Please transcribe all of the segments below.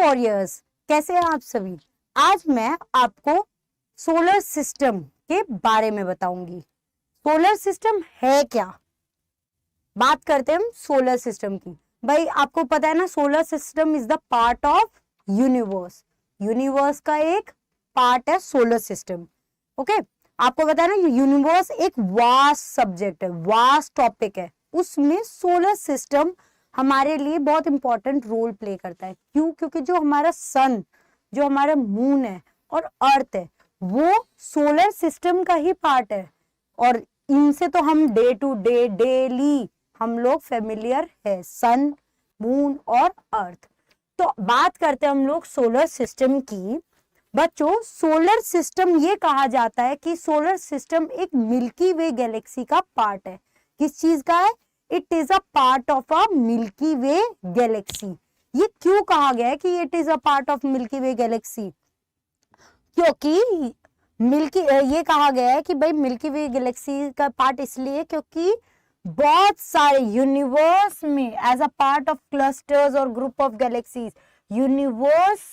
Warriors, कैसे हैं आप सभी। आज मैं आपको सोलर सिस्टम के बारे में बताऊंगी। सोलर सिस्टम है क्या, बात करते हैं हम सोलर सिस्टम की। भाई आपको पता है ना, solar system is the part of universe. Universe का एक पार्ट है सोलर सिस्टम। ओके, आपको पता है ना, यूनिवर्स एक वास्ट सब्जेक्ट है, वास्ट टॉपिक है। उसमें सोलर सिस्टम हमारे लिए बहुत इंपॉर्टेंट रोल प्ले करता है। क्यों? क्योंकि जो हमारा सन, जो हमारा मून है और अर्थ है, वो सोलर सिस्टम का ही पार्ट है। और इनसे तो हम डे टू डे, डेली हम लोग फेमिलियर है, सन, मून और अर्थ। तो बात करते हैं हम लोग सोलर सिस्टम की। बच्चों, सोलर सिस्टम ये कहा जाता है कि सोलर सिस्टम एक मिल्की वे गैलेक्सी का पार्ट है। किस चीज का है? It is a part of a milky way galaxy. ये क्यों कहा गया है कि it is a part of milky way galaxy? क्योंकि मिल्की, ये कहा गया है कि भाई मिल्की वे गैलेक्सी का पार्ट इसलिए क्योंकि बहुत सारे यूनिवर्स में as a part of clusters और ग्रुप ऑफ गैलेक्सीज, यूनिवर्स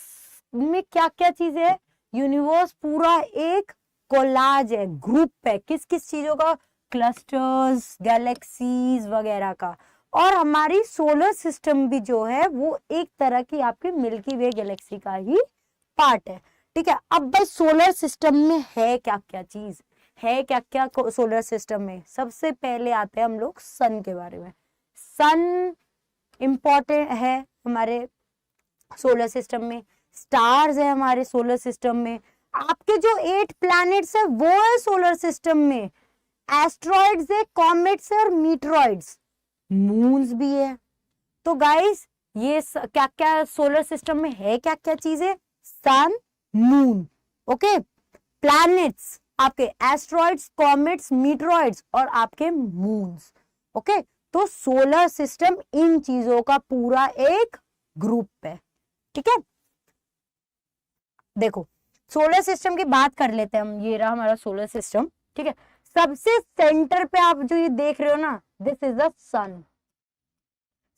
में क्या क्या चीजें है? यूनिवर्स पूरा एक कोलाज है, ग्रुप है। किस किस चीजों का? क्लस्टर्स, गैलेक्सीज वगैरह का। और हमारी सोलर सिस्टम भी जो है वो एक तरह की आपकी मिल्की वे गैलेक्सी का ही पार्ट है। ठीक है, अब भाई सोलर सिस्टम में है क्या क्या चीज, है क्या क्या सोलर सिस्टम में? सबसे पहले आते हैं हम लोग सन के बारे में। सन इंपॉर्टेंट है हमारे सोलर सिस्टम में। स्टार्स है हमारे सोलर सिस्टम में। आपके जो 8 प्लैनेट्स है वो है सोलर सिस्टम में। एस्ट्रॉइड्स है, कॉमेट्स है और मीटरॉइड्स, मून्स भी है। तो गाइस, ये क्या क्या सोलर सिस्टम में है, क्या क्या चीजें? सन, मून, ओके, प्लैनेट्स, आपके एस्ट्रॉइड्स, कॉमेट्स, मीटरॉइड्स और आपके मून्स। ओके, तो सोलर सिस्टम इन चीजों का पूरा एक ग्रुप है। ठीक है, देखो सोलर सिस्टम की बात कर लेते हैं हम। ये रहा हमारा सोलर सिस्टम। ठीक है, सबसे सेंटर पे आप जो ये देख रहे हो ना, दिस इज द सन।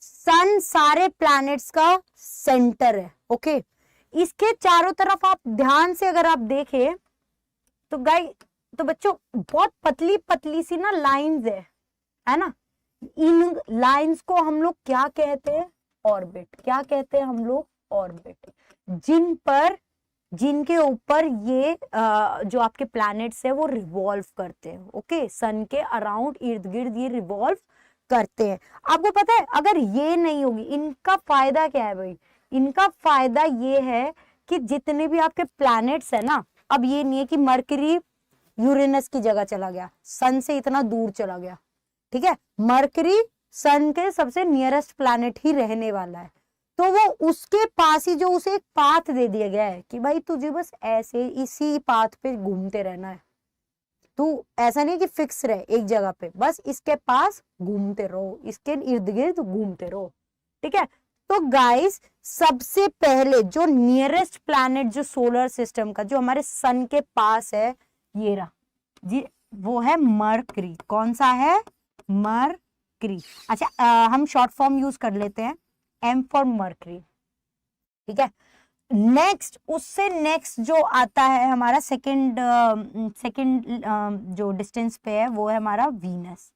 सन सारे प्लैनेट्स का सेंटर है। ओके, इसके चारों तरफ आप ध्यान से अगर आप देखें तो तो बच्चों बहुत पतली पतली सी ना लाइंस है ना। इन लाइंस को हम लोग क्या कहते हैं? ऑर्बिट। क्या कहते हैं हम लोग? ऑर्बिट। जिनके ऊपर ये जो आपके प्लैनेट्स है वो रिवॉल्व करते हैं। ओके, सन के अराउंड, इर्द गिर्द ये रिवॉल्व करते हैं। आपको पता है अगर ये नहीं होगी, इनका फायदा क्या है भाई? इनका फायदा ये है कि जितने भी आपके प्लैनेट्स है ना, अब ये नहीं है कि मरकरी यूरेनस की जगह चला गया, सन से इतना दूर चला गया। ठीक है, मरकरी सन के सबसे नियरेस्ट प्लैनेट ही रहने वाला है। तो वो उसके पास ही जो उसे एक पाथ दे दिया गया है कि भाई तुझे बस ऐसे इसी पाथ पे घूमते रहना है। तू ऐसा नहीं कि फिक्स रहे एक जगह पे, बस इसके पास घूमते रहो, इसके इर्द गिर्द घूमते रहो। ठीक है, तो गाइस सबसे पहले जो नियरेस्ट प्लैनेट जो सोलर सिस्टम का, जो हमारे सन के पास है, ये रहा जी, वो है मरकरी। कौन सा है? मरकरी। अच्छा, हम शॉर्ट फॉर्म यूज कर लेते हैं, एम फॉर मरकरी। ठीक है, नेक्स्ट, उससे नेक्स्ट जो आता है हमारा सेकंड जो डिस्टेंस पे है वो है हमारा वीनस।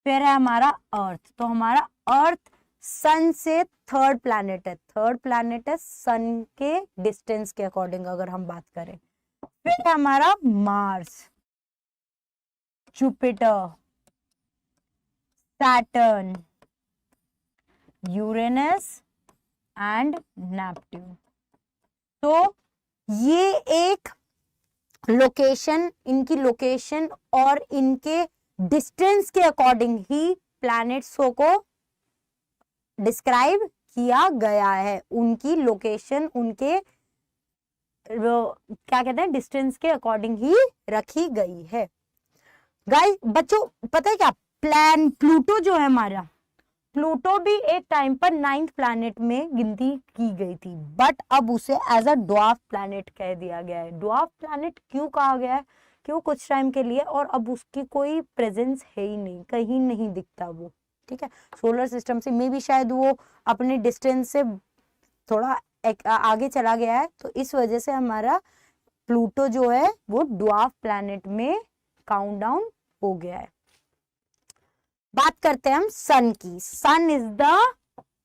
फिर है हमारा अर्थ। तो हमारा अर्थ सन से थर्ड प्लैनेट है। थर्ड प्लैनेट है सन के डिस्टेंस के अकॉर्डिंग अगर हम बात करें। फिर है हमारा Mars, Jupiter, Saturn, Uranus and Neptune. तो ये एक लोकेशन, इनकी लोकेशन और इनके डिस्टेंस के अकॉर्डिंग ही प्लैनेट्स को डिस्क्राइब किया गया है। उनकी लोकेशन उनके क्या कहते हैं, डिस्टेंस के अकॉर्डिंग ही रखी गई है। गाइस बच्चों पता है क्या, प्लूटो जो है हमारा, प्लूटो भी एक टाइम पर 9th प्लैनेट में गिनती की गई थी, बट अब उसे एज अ ड्वार्फ प्लैनेट कह दिया गया है। ड्वार्फ प्लैनेट क्यों कहा गया है? क्यों? कुछ टाइम के लिए, और अब उसकी कोई प्रेजेंस है ही नहीं, कहीं नहीं दिखता वो। ठीक है, सोलर सिस्टम से में भी शायद वो अपने डिस्टेंस से थोड़ा आगे चला गया है, तो इस वजह से हमारा प्लूटो जो है वो ड्वार्फ प्लैनेट में काउंट डाउन हो गया है। बात करते हैं हम सन की। Sun is the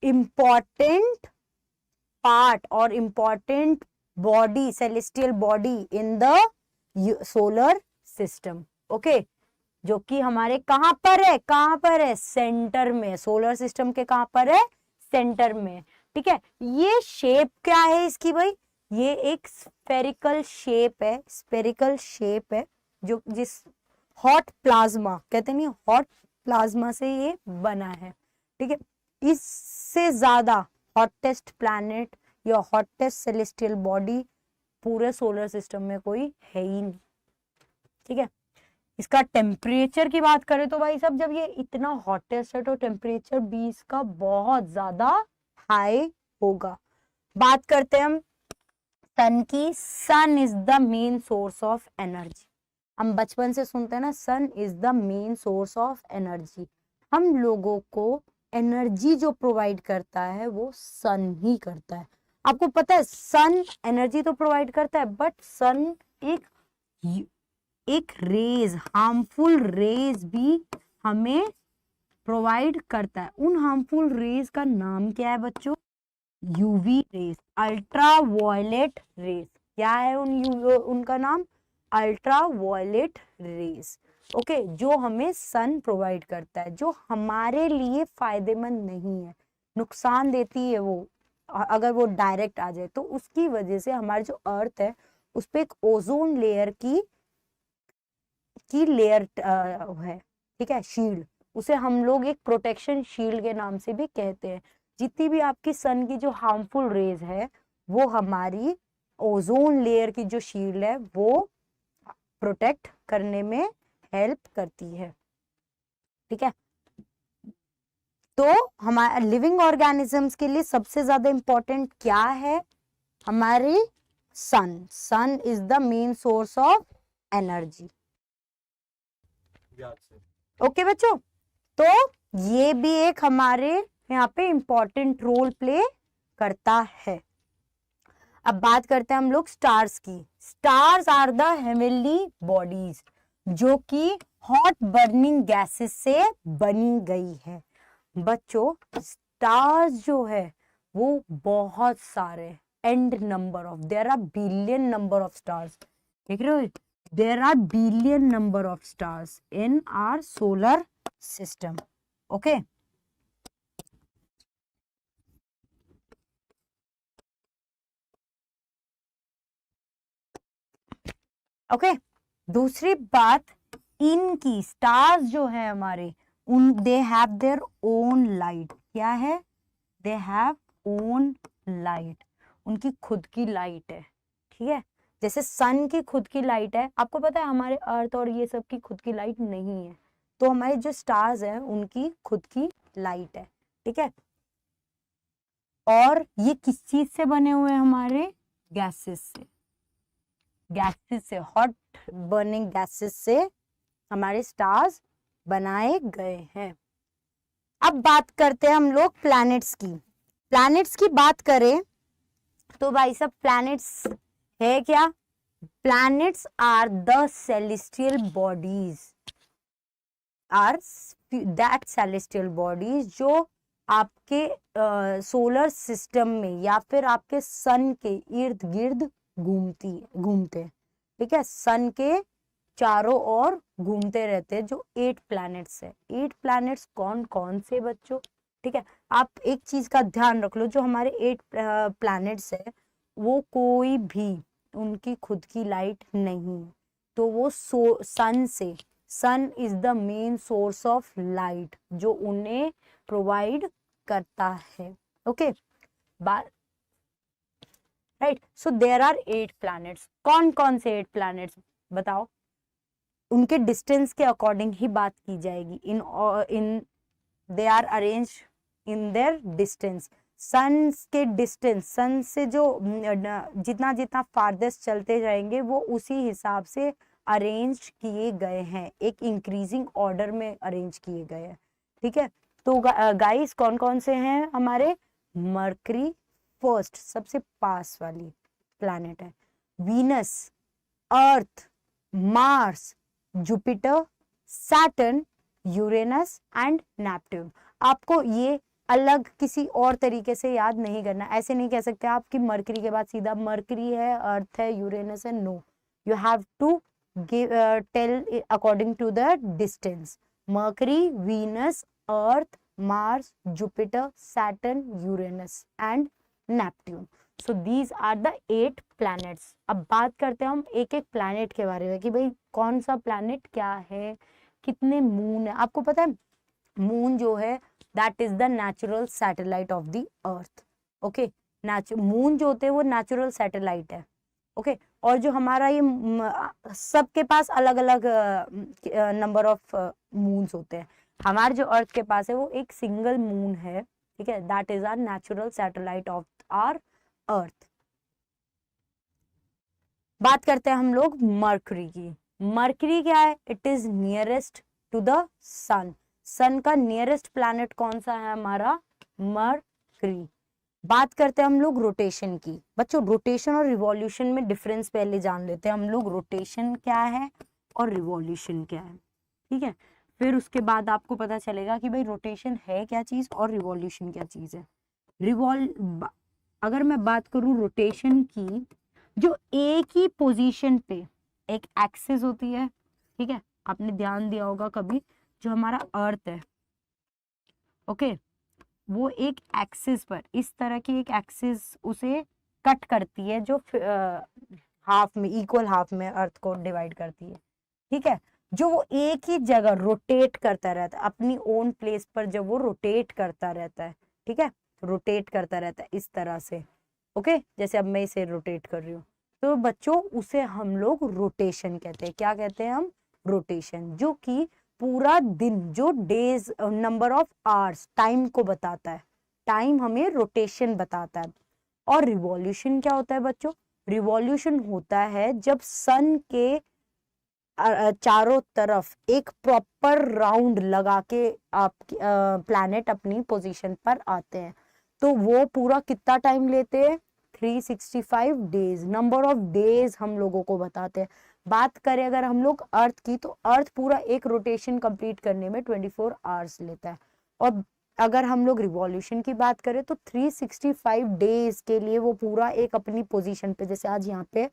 important part और important body, celestial body in the solar system. Okay, जो कि हमारे कहां पर है, कहां पर है, सेंटर में। सोलर सिस्टम के कहां पर है, सेंटर में। ठीक है, ये शेप क्या है इसकी भाई, ये एक स्फेरिकल शेप है, स्फेरिकल शेप है, जो जिस हॉट प्लाज्मा कहते नहीं, हॉट प्लाज्मा से ये बना है। ठीक है, इससे ज्यादा हॉटेस्ट प्लैनेट या हॉटेस्ट सेलेस्टियल बॉडी पूरे सोलर सिस्टम में कोई है ही नहीं। ठीक है, इसका टेम्परेचर की बात करें तो भाई साहब, जब ये इतना हॉटेस्ट है तो टेम्परेचर भी इसका बहुत ज्यादा हाई होगा। बात करते हैं हम सन की। Sun is the main source of energy. हम बचपन से सुनते हैं ना, sun is the main source of energy. हम लोगों को एनर्जी जो प्रोवाइड करता है वो सन ही करता है। आपको पता है सन एनर्जी तो प्रोवाइड करता है, बट सन एक रेज, हार्मफुल रेज भी हमें प्रोवाइड करता है। उन हार्मफुल रेज का नाम क्या है बच्चों, UV rays, ultraviolet rays. क्या है उनका नाम, अल्ट्रा वायलेट रेज। ओके, जो हमें सन प्रोवाइड करता है, जो हमारे लिए फायदेमंद नहीं है, नुकसान देती है वो, अगर वो डायरेक्ट आ जाए तो उसकी वजह से हमारी जो अर्थ है उस पे एक ओजोन लेयर की लेयर है। ठीक है, शील्ड, उसे हम लोग एक प्रोटेक्शन शील्ड के नाम से भी कहते हैं। जितनी भी आपकी सन की जो हार्मफुल रेज है वो हमारी ओजोन लेयर की जो शील्ड है वो प्रोटेक्ट करने में हेल्प करती है। ठीक है, तो हमारे लिविंग ऑर्गेनिजम्स के लिए सबसे ज्यादा इंपॉर्टेंट क्या है, हमारी sun. Sun is the main source of energy. Okay बच्चों, तो ये भी एक हमारे यहाँ पे इंपॉर्टेंट रोल प्ले करता है। अब बात करते हैं हम लोग स्टार्स की। Stars are the heavenly bodies जो कि हॉट बर्निंग गैसेस से बनी गई है। बच्चों, स्टार्स जो है वो बहुत सारे, and number of, there are billion number of stars. देख रहे हो, there are billion number of stars in our solar system. Okay, okay, दूसरी बात, इनकी स्टार्स जो है हमारे, उन they have their own light. क्या है, दे हैव ओन लाइट, उनकी खुद की लाइट है। ठीक है, जैसे सन की खुद की लाइट है, आपको पता है हमारे अर्थ और ये सब की खुद की लाइट नहीं है, तो हमारे जो स्टार्स हैं उनकी खुद की लाइट है। ठीक है, और ये किस चीज से बने हुए हैं, हमारे गैसेस से, गैसेस से, हॉट बर्निंग गैसेस से हमारे स्टार्स बनाए गए हैं। अब बात करते हैं हम लोग प्लैनेट्स की। प्लैनेट्स की बात करें तो भाई सब प्लैनेट्स है क्या, planets are the celestial bodies, are that celestial bodies जो आपके सोलर सिस्टम में या फिर आपके सन के इर्द गिर्द घूमते हैं। ठीक है, सन के चारों ओर घूमते रहते हैं, जो 8 प्लैनेट्स है। 8 प्लैनेट्स कौन कौन से बच्चों, ठीक है, आप एक चीज का ध्यान रख लो, जो हमारे 8 प्लैनेट्स है वो कोई भी उनकी खुद की लाइट नहीं है, तो वो सन से, sun is the main source of light जो उन्हें प्रोवाइड करता है। Okay, right, so there are 8 planets. कौन कौन से 8 प्लैनेट्स बताओ, उनके डिस्टेंस के अकॉर्डिंग ही बात की जाएगी। In they are arrange in their distance, sun के डिस्टेंस, सन से जो जितना जितना फारदेस्ट चलते जाएंगे वो उसी हिसाब से अरेंज किए गए हैं, एक इंक्रीजिंग ऑर्डर में अरेंज किए गए हैं। ठीक है, तो गाइस कौन कौन से हैं हमारे, मरकरी, फर्स्ट सबसे पास वाली प्लैनेट है। Venus, Earth, Mars, Jupiter, Saturn, Uranus and Neptune. आपको ये अलग किसी और तरीके से याद नहीं करना। ऐसे नहीं कह सकते आप कि मरकरी के बाद सीधा मरकरी है, अर्थ है, यूरेनस है। No, you have to tell according to the distance. Mercury, Venus, Earth, Mars, Jupiter, Saturn, Uranus and Neptune. So these are the 8 planets. अब बात करते हैं हम एक एक प्लैनेट के बारे में कि भाई कौन सा प्लैनेट क्या है, कितने मून है। आपको पता है मून जो है that is the natural satellite of the Earth. Okay, moon जो होते हैं वो नेचुरल सैटेलाइट है। ओके, और जो हमारा ये सबके पास अलग अलग नंबर ऑफ मून्स होते हैं। हमारे जो अर्थ के पास है वो एक सिंगल मून है, ठीक है, that is our natural satellite of our Earth. बात करते हैं हम लोग मरकरी की। मरकरी क्या है? It is nearest to the sun. Sun का नियरेस्ट प्लैनेट कौन सा है? हमारा मरकरी। बात करते हैं हम लोग रोटेशन की। बच्चों रोटेशन और रिवॉल्यूशन में डिफरेंस पहले जान लेते हैं हम लोग। रोटेशन क्या है और रिवॉल्यूशन क्या है, ठीक है। फिर उसके बाद आपको पता चलेगा कि भाई रोटेशन है क्या चीज और रिवॉल्यूशन क्या चीज है। अगर मैं बात करूं रोटेशन की, जो एक ही पोजीशन पे एक एक्सिस होती है, ठीक है, आपने ध्यान दिया होगा कभी, जो हमारा अर्थ है, ओके, वो एक एक्सिस पर इस तरह की एक एक्सिस उसे कट करती है, जो हाफ में, इक्वल हाफ में अर्थ को डिवाइड करती है, ठीक है। जो वो एक ही जगह रोटेट करता रहता है अपनी ओन प्लेस पर, जब वो रोटेट करता रहता है, ठीक है, रोटेट करता रहता है इस तरह से, ओके, जैसे अब मैं इसे रोटेट कर रही हूँ, तो बच्चों उसे हम लोग रोटेशन कहते हैं। क्या कहते हैं हम? रोटेशन। जो कि पूरा दिन, जो days, number of hours, time को बताता है, टाइम हमें रोटेशन बताता है। और रिवॉल्यूशन क्या होता है बच्चों? रिवॉल्यूशन होता है जब सन के चारों तरफ एक प्रॉपर राउंड लगा के आप प्लैनेट अपनी पोजीशन पर आते हैं, तो वो पूरा कितना टाइम लेते हैं? 365 डेज। नंबर ऑफ डेज हम लोगों को बताते हैं। बात करें अगर हम लोग अर्थ की, तो अर्थ पूरा एक रोटेशन कंप्लीट करने में 24 आवर्स लेता है। और अगर हम लोग रिवॉल्यूशन की बात करें तो 365 डेज के लिए वो पूरा एक अपनी पोजीशन पे, जैसे आज यहाँ पे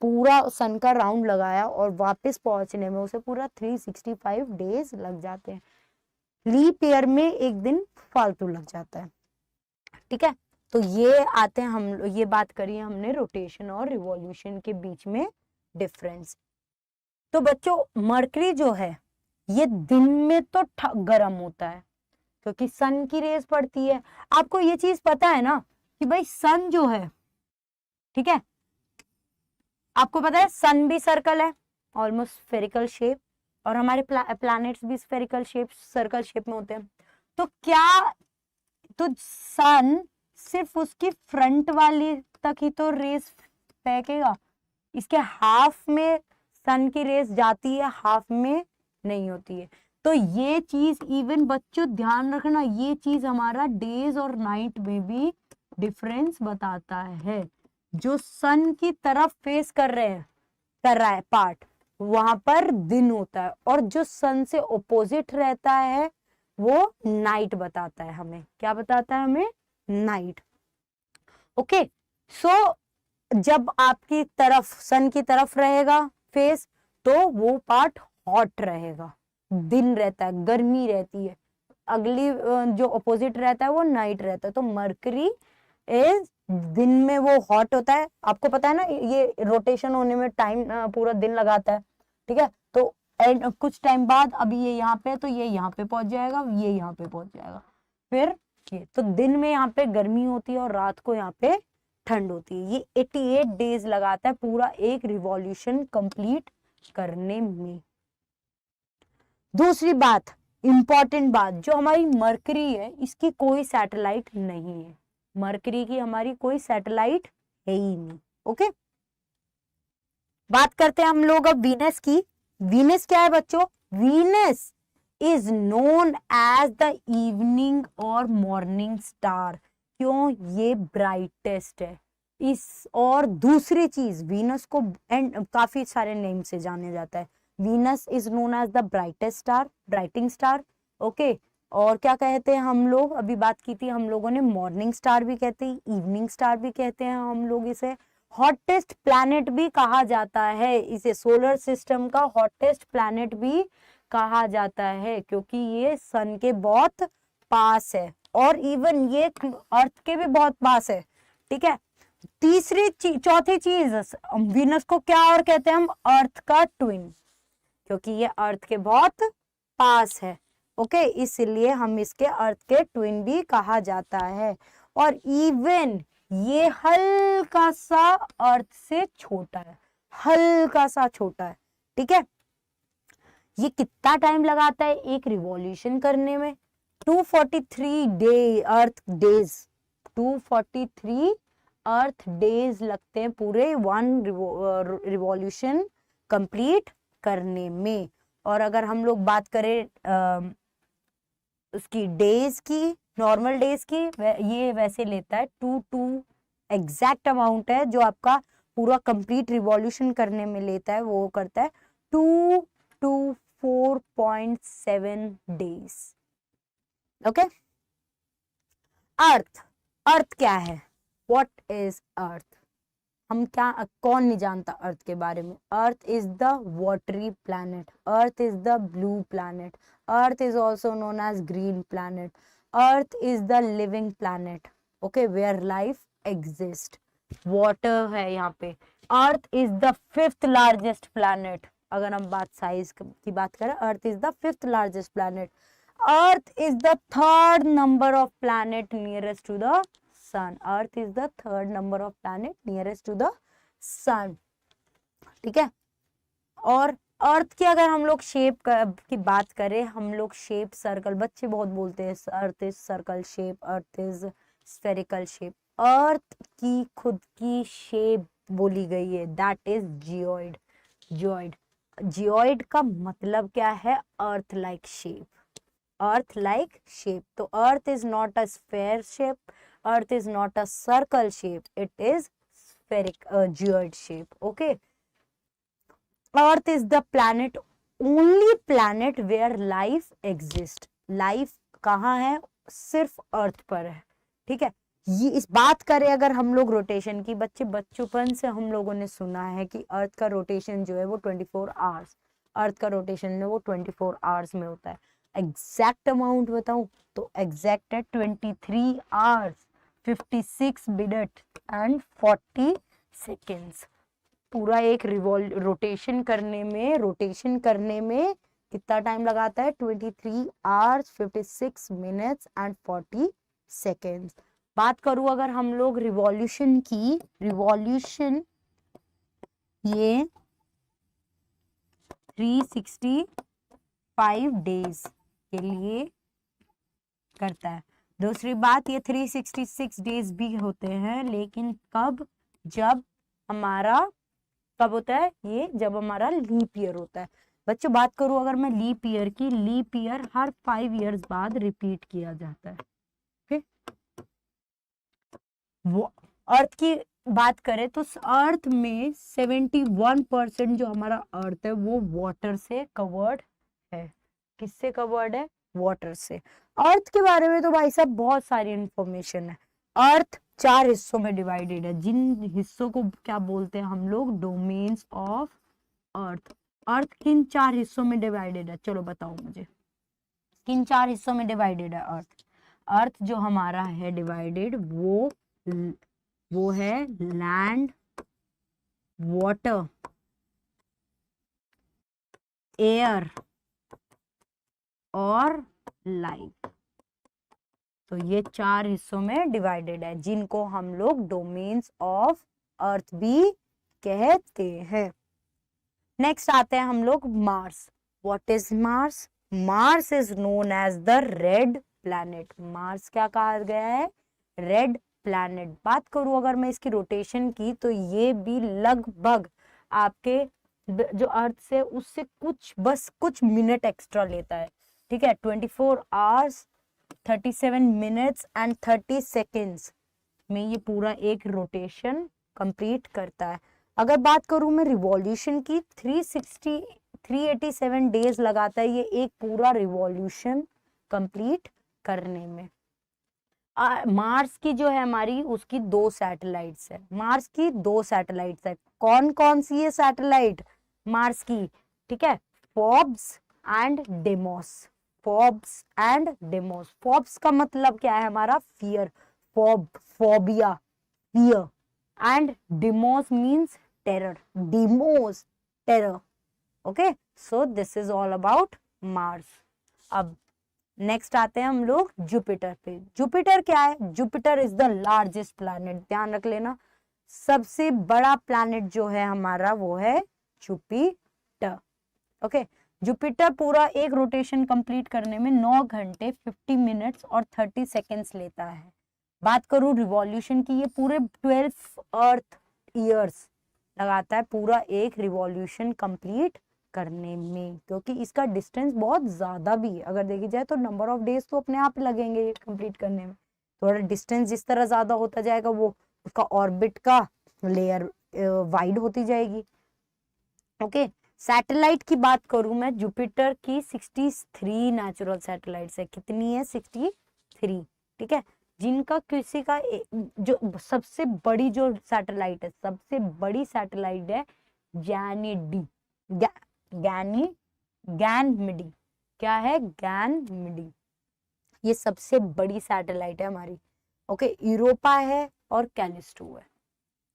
पूरा सन का राउंड लगाया और वापस पहुंचने में उसे पूरा 365 डेज लग जाते हैं। लीप ईयर में एक दिन फालतू लग जाता है, ठीक है। तो ये आते हैं हम, ये बात करी हमने रोटेशन और रिवॉल्यूशन के बीच में डिफरेंस। तो बच्चों मरकरी जो है ये दिन में तो गर्म होता है क्योंकि सन की रेस पड़ती है। आपको ये चीज पता है ना कि भाई सन जो है, ठीक है, आपको पता है सन भी सर्कल है, ऑलमोस्ट स्फेरिकल शेप, और हमारे प्लैनेट्स भी स्फेरिकल शेप, सर्कल शेप में होते हैं। तो क्या, तो सन सिर्फ उसकी फ्रंट वाली तक ही तो रेस फेंकेगा, इसके हाफ में सन की रेस जाती है, हाफ में नहीं होती है। तो ये चीज इवन बच्चों ध्यान रखना, ये चीज हमारा डेज और नाइट में भी डिफरेंस बताता है। जो सन की तरफ फेस कर रहा है पार्ट, वहां पर दिन होता है, और जो सन से ऑपोजिट रहता है वो नाइट बताता है हमें। क्या बताता है हमें? नाइट। ओके, सो जब आपकी तरफ, सन की तरफ रहेगा फेस, तो वो पार्ट हॉट रहेगा, दिन रहता है, गर्मी रहती है। अगली जो ऑपोजिट रहता है वो नाइट रहता है। तो मरकरी इज, दिन में वो हॉट होता है। आपको पता है ना ये रोटेशन होने में टाइम पूरा दिन लगाता है, ठीक है। तो एंड कुछ टाइम बाद अभी ये यहाँ पे, तो ये यहाँ पे पहुंच जाएगा, ये यहाँ पे पहुंच जाएगा, फिर ये, तो दिन में यहाँ पे गर्मी होती है और रात को यहाँ पे ठंड होती है। ये 88 डेज लगाता है पूरा एक रिवॉल्यूशन कंप्लीट करने में। दूसरी बात, इंपॉर्टेंट बात, जो हमारी मरकरी है इसकी कोई सैटेलाइट नहीं है। मरकरी की हमारी कोई सैटेलाइट है ही नहीं। ओके, बात करते हैं हम लोग अब वीनस की। वीनस क्या है बच्चों? Venus is known as the evening और मॉर्निंग स्टार। क्यों? ये ब्राइटेस्ट है। इस और दूसरी चीज, वीनस को एंड काफी सारे नेम से जाने जाता है। Venus is known as the brightest star, brighting star. Okay, और क्या कहते हैं हम लोग, अभी बात की थी हम लोगों ने, मॉर्निंग स्टार भी कहते हैं, इवनिंग स्टार भी कहते हैं हम लोग इसे। हॉटेस्ट प्लैनेट भी कहा जाता है इसे, सोलर सिस्टम का हॉटेस्ट प्लैनेट भी कहा जाता है, क्योंकि ये सन के बहुत पास है और इवन ये अर्थ के भी बहुत पास है। ठीक है, चौथी चीज, वीनस को क्या और कहते हैं हम? अर्थ का ट्विन, क्योंकि ये अर्थ के बहुत पास है। ओके, इसलिए हम इसके अर्थ के ट्विन भी कहा जाता है। और इवन ये हल्का सा अर्थ से छोटा है, हल्का सा छोटा है। ठीक है, ये कितना टाइम लगाता है एक रिवॉल्यूशन करने में? 243 डे अर्थ डेज, 243 अर्थ डेज लगते हैं पूरे वन रिवॉल्यूशन कंप्लीट करने में। और अगर हम लोग बात करें उसकी डेज की, नॉर्मल डेज की, ये वैसे लेता है 2 एग्जैक्ट अमाउंट है जो आपका पूरा कंप्लीट रिवॉल्यूशन करने में लेता है, वो करता है 2 to 4.7 days. Okay, Earth, Earth क्या है? What is Earth? हम क्या, कौन नहीं जानता अर्थ के बारे में? Earth is the watery planet, earth is the blue planet, earth is also known as green planet, earth is the living planet. Okay, where life exist, water है यहाँ पे। Earth is the 5th largest planet, अगर हम बात size की बात करें, Earth is the 5th largest planet. Earth is the 3rd number of planet nearest to the sun, earth is the 3rd number of planet nearest to the sun. ठीक है, और अर्थ की अगर हम लोग शेप की बात करें, हम लोग शेप सर्कल, बच्चे बहुत बोलते हैं earth is circle shape, earth is spherical shape. Earth की खुद की शेप बोली गई है, that is geoid. Geoid, geoid का मतलब क्या है? Earth like shape, earth like shape. तो earth is not a sphere shape, earth is not a circle shape, it is spheric geoid shape. Okay, earth is the planet, only planet where life exists. life कहाँ है? सिर्फ अर्थ पर है। ठीक है, ये इस बात करें अगर हम लोग रोटेशन की, बचपन से हम लोगों ने सुना है कि अर्थ का रोटेशन जो है वो 24 आवर्स, अर्थ का रोटेशन है वो 24 आवर्स में होता है। एग्जैक्ट अमाउंट बताऊं तो एग्जैक्ट है 23 आवर्स 56 मिनट एंड 40 सेकेंड्स। पूरा एक रोटेशन करने में कितना टाइम लगाता है? 23 आवर्स 56 मिनट्स एंड 40 सेकेंड्स। बात करूं अगर हम लोग रिवॉल्यूशन की, रिवॉल्यूशन ये 365 डेज के लिए करता है। दूसरी बात, ये 366 डेज भी होते हैं, लेकिन कब? जब हमारा कब होता है ये? जब हमारा लीप ईयर होता है। बच्चों बात करूं अगर मैं लीप ईयर की, लीप ईयर हर 5 इयर्स बाद रिपीट किया जाता है। ठीक, वो अर्थ की बात करें तो अर्थ में 71% जो हमारा अर्थ है वो वाटर से कवर्ड है। किससे कवर्ड है? वाटर से। अर्थ के बारे में तो भाई साहब बहुत सारी इंफॉर्मेशन है। अर्थ 4 हिस्सों में डिवाइडेड है, जिन हिस्सों को क्या बोलते हैं हम लोग? Domains of earth. अर्थ किन 4 हिस्सों में डिवाइडेड है? चलो बताओ मुझे, किन 4 हिस्सों में डिवाइडेड है अर्थ? अर्थ जो हमारा है डिवाइडेड वो है लैंड, वाटर, एयर और लाइफ। तो ये 4 हिस्सों में डिवाइडेड है, जिनको हम लोग डोमेन्स ऑफ अर्थ भी कहते हैं। नेक्स्ट आते हैं हम लोग Mars. What is Mars? Mars is known as the red planet. Mars क्या कहा गया है? Red planet. बात करूं अगर मैं इसकी रोटेशन की, तो ये भी लगभग आपके जो अर्थ से उससे कुछ मिनट एक्स्ट्रा लेता है। ठीक है, 24 आवर्स 37 मिनट्स एंड 30 सेकेंड्स में ये पूरा एक रोटेशन कंप्लीट करता है। अगर बात करूं मैं रिवॉल्यूशन की, 387 डेज लगाता है ये एक पूरा रिवॉल्यूशन कंप्लीट करने में। मार्स की जो है हमारी, उसकी 2 सैटेलाइट्स है। मार्स की 2 सैटेलाइट्स है। कौन कौन सी है सैटेलाइट मार्स की? ठीक है, Forbes and demos. Forbes and demos. Forbes का मतलब क्या है हमारा? Fear, phobia, fear, and demos means terror, demos terror. Okay, so this is all about Mars. अब नेक्स्ट आते हैं हम लोग जुपिटर पे। जुपिटर क्या है? Jupiter is the largest planet. ध्यान रख लेना, सबसे बड़ा प्लैनेट जो है हमारा वो है जुपिटर। ओके, जुपिटर पूरा एक रोटेशन कंप्लीट करने में 9 घंटे 50 मिनट्स और 30 सेकेंड्स लेता है। बात करूं रिवॉल्यूशन की, ये पूरे 12 अर्थ ईयर्स लगाता है पूरा एक रिवॉल्यूशन कंप्लीट करने में, क्योंकि इसका डिस्टेंस बहुत ज्यादा भी है। अगर देखी जाए तो नंबर ऑफ डेज तो अपने आप लगेंगे कंप्लीट करने में, थोड़ा डिस्टेंस जिस तरह ज्यादा होता जाएगा वो उसका ऑर्बिट का लेयर वाइड होती जाएगी। ओके, सैटेलाइट की बात करूं मैं, जुपिटर की 63 नेचुरल सैटेलाइट्स है। कितनी है? 63। ठीक है, जिनका किसी का जो सबसे बड़ी जो सैटेलाइट है, सबसे बड़ी सैटेलाइट है गैनीडी, गैनमिडी। क्या है? गैनमिडी। ये सबसे बड़ी सैटेलाइट है हमारी। ओके, यूरोपा है और कैलिस्टो है।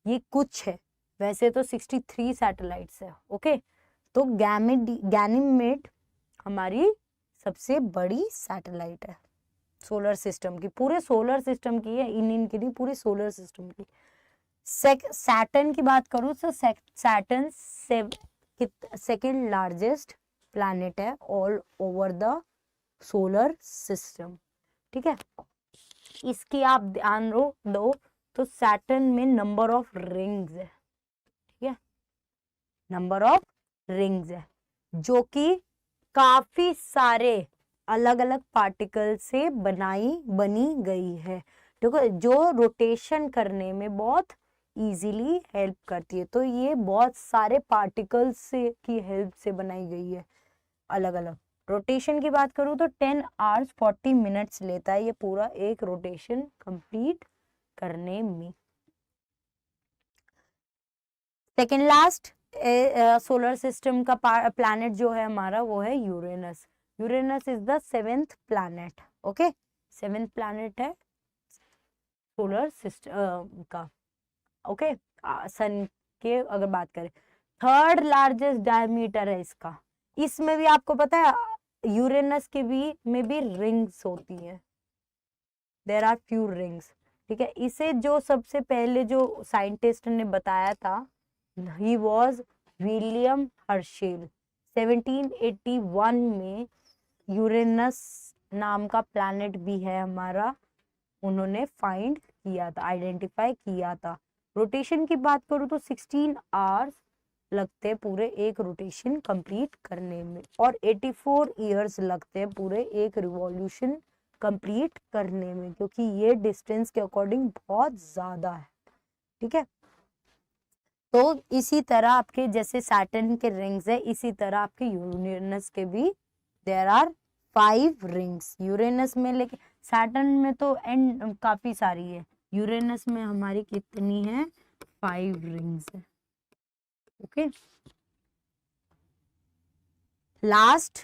ये कुछ है, वैसे तो 63 सैटेलाइट्स है। ओके, तो गैनीमेड हमारी सबसे बड़ी सैटेलाइट है सोलर सिस्टम की, पूरे सोलर सिस्टम की है, इन की नहीं, पूरे सोलर सिस्टम की। सैटर्न की बात करूं तो सैटर्न सेकेंड लार्जेस्ट प्लैनेट है all over the solar system. ठीक है, इसकी आप ध्यान दो तो सैटर्न में नंबर ऑफ रिंग्स है। ठीक है, नंबर ऑफ रिंग्स है जो कि काफी सारे अलग अलग पार्टिकल से बनी गई है। ठीक है, जो रोटेशन करने में बहुत इजीली हेल्प करती है। तो ये बहुत सारे पार्टिकल्स से की हेल्प से बनाई गई है अलग अलग। रोटेशन की बात करूं तो 10 आवर्स 40 मिनट्स लेता है ये पूरा एक रोटेशन कंप्लीट करने में। सेकेंड लास्ट सोलर सिस्टम का प्लैनेट जो है हमारा वो है Uranus. Uranus is the 7th planet. Okay, 7th planet है सोलर सिस्टम का। ओके, सन के अगर बात करें, 3rd लार्जेस्ट डायमीटर है इसका। इसमें भी आपको पता है यूरेनस के भी में भी रिंग्स होती हैं, देयर आर फ्यू रिंग्स। ठीक है, इसे जो सबसे पहले जो साइंटिस्ट ने बताया था, ही वॉज विलियम हर्शेल। 1781 में यूरेनस नाम का प्लैनेट भी है हमारा, उन्होंने फाइंड किया था, आइडेंटिफाई किया था। रोटेशन की बात करूं तो 16 आवर्स लगते हैं पूरे एक रोटेशन कंप्लीट करने में, और 84 इयर्स लगते हैं पूरे एक रिवॉल्यूशन कंप्लीट करने में, क्योंकि ये डिस्टेंस के अकॉर्डिंग बहुत ज्यादा है। ठीक है, तो इसी तरह आपके जैसे सैटर्न के रिंग्स है, इसी तरह आपके यूरेनस के भी देयर आर 5 रिंग्स यूरेनस में। लेकिन सैटर्न में तो एंड काफी सारी है, यूरेनस में हमारी कितनी है? 5 रिंग्स है। Okay, last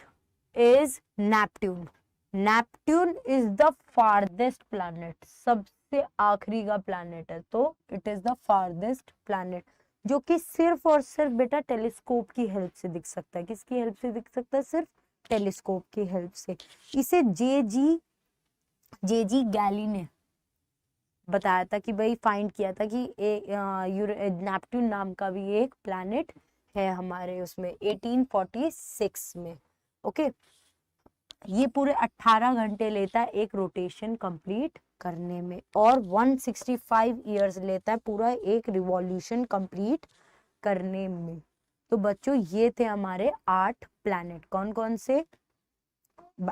is Neptune. Neptune is the farthest planet, सबसे आखिरी का प्लैनेट है, तो it is the farthest planet, जो कि सिर्फ और सिर्फ बेटा टेलीस्कोप की हेल्प से दिख सकता है। किसकी हेल्प से दिख सकता है? सिर्फ टेलीस्कोप की हेल्प से। इसे जेजी गैली ने बताया था कि भाई फाइंड किया था कि नेपट्यून नाम का भी एक प्लैनेट है हमारे उसमें 1846 में। ओके, ये पूरे 18 घंटे लेता है एक रोटेशन कंप्लीट करने में, और 165 इयर्स लेता है पूरा एक रिवॉल्यूशन कंप्लीट करने में। तो बच्चों ये थे हमारे 8 प्लैनेट। कौन कौन से?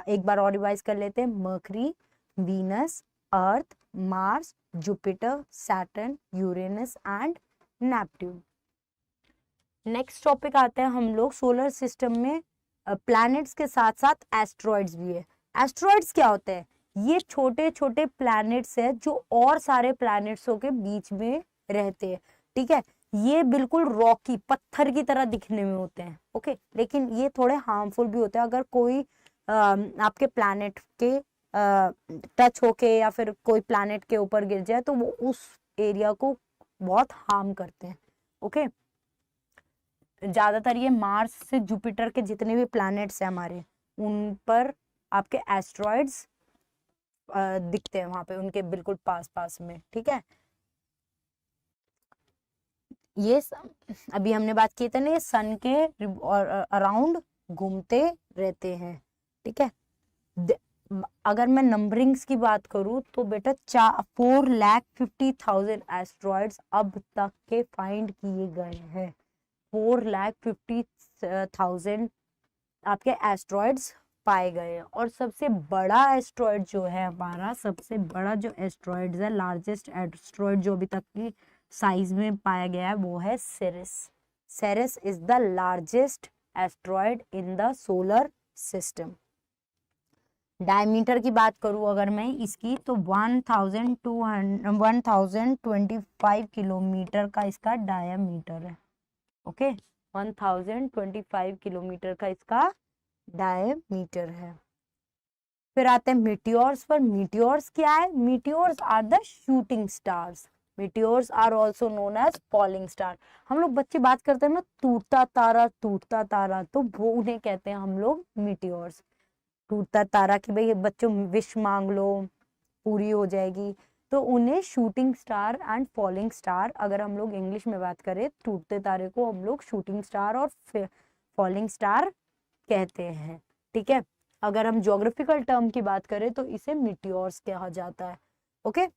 एक बार और रिवाइज कर लेते हैं। Mercury, Venus, Earth, Mars, Jupiter, Saturn, Uranus and Neptune. Next topic आते हैं हम लोग सोलर सिस्टम में प्लैनेट्स के साथ साथ एस्ट्रॉइड्स भी है। एस्ट्रॉइड्स क्या होते हैं? ये छोटे छोटे प्लैनेट्स है जो और सारे प्लैनेट्सों के बीच में रहते हैं, ठीक है। ये बिल्कुल रॉकी पत्थर की तरह दिखने में होते हैं, ओके, लेकिन ये थोड़े हार्मफुल भी होते हैं। अगर कोई आपके प्लैनेट के टच होके या फिर कोई प्लैनेट के ऊपर गिर जाए तो वो उस एरिया को बहुत हार्म करते हैं, ओके। ज्यादातर ये मार्स से जुपिटर के जितने भी प्लैनेट्स हैं हमारे, उन पर आपके एस्ट्रॉइड्स दिखते हैं वहां पे, उनके बिल्कुल पास पास में, ठीक है। ये अभी हमने बात की थी ना, ये सन के अराउंड घूमते रहते हैं, ठीक है। अगर मैं नंबरिंग्स की बात करूं तो बेटा 4,50,000 एस्ट्रॉइड्स अब तक के फाइंड किए गए हैं। 4,50,000 आपके एस्ट्रॉइड्स पाए गए हैं। और सबसे बड़ा एस्ट्रॉइड जो है हमारा, सबसे बड़ा जो एस्ट्रॉइड है, लार्जेस्ट एस्ट्रॉइड जो अभी तक की साइज में पाया गया है, वो है Ceres. Ceres is the largest asteroid in the solar system. Diameter की बात करूं अगर मैं इसकी, तो 1025 किलोमीटर का इसका डायमीटर है, ओके। 1025 किलोमीटर का इसका डायमीटर है। फिर आते हैं मीटियोर्स पर। मीटियोर्स क्या है? Meteors are the shooting stars. Meteors are also known as falling star. हम लोग बच्चे बात करते हैं ना, टूटता तारा, टूटता तारा, तो वो उन्हें कहते हैं हम लोग मीटियोर्स। टूटता तारा कि भाई बच्चों विश मांग लो पूरी हो जाएगी, तो उन्हें shooting star and falling star, अगर हम लोग इंग्लिश में बात करें, टूटते तारे को हम लोग शूटिंग स्टार और फॉलिंग स्टार कहते हैं, ठीक है। अगर हम ज्योग्राफिकल टर्म की बात करें तो इसे मीटियोर्स कहा जाता है, ओके।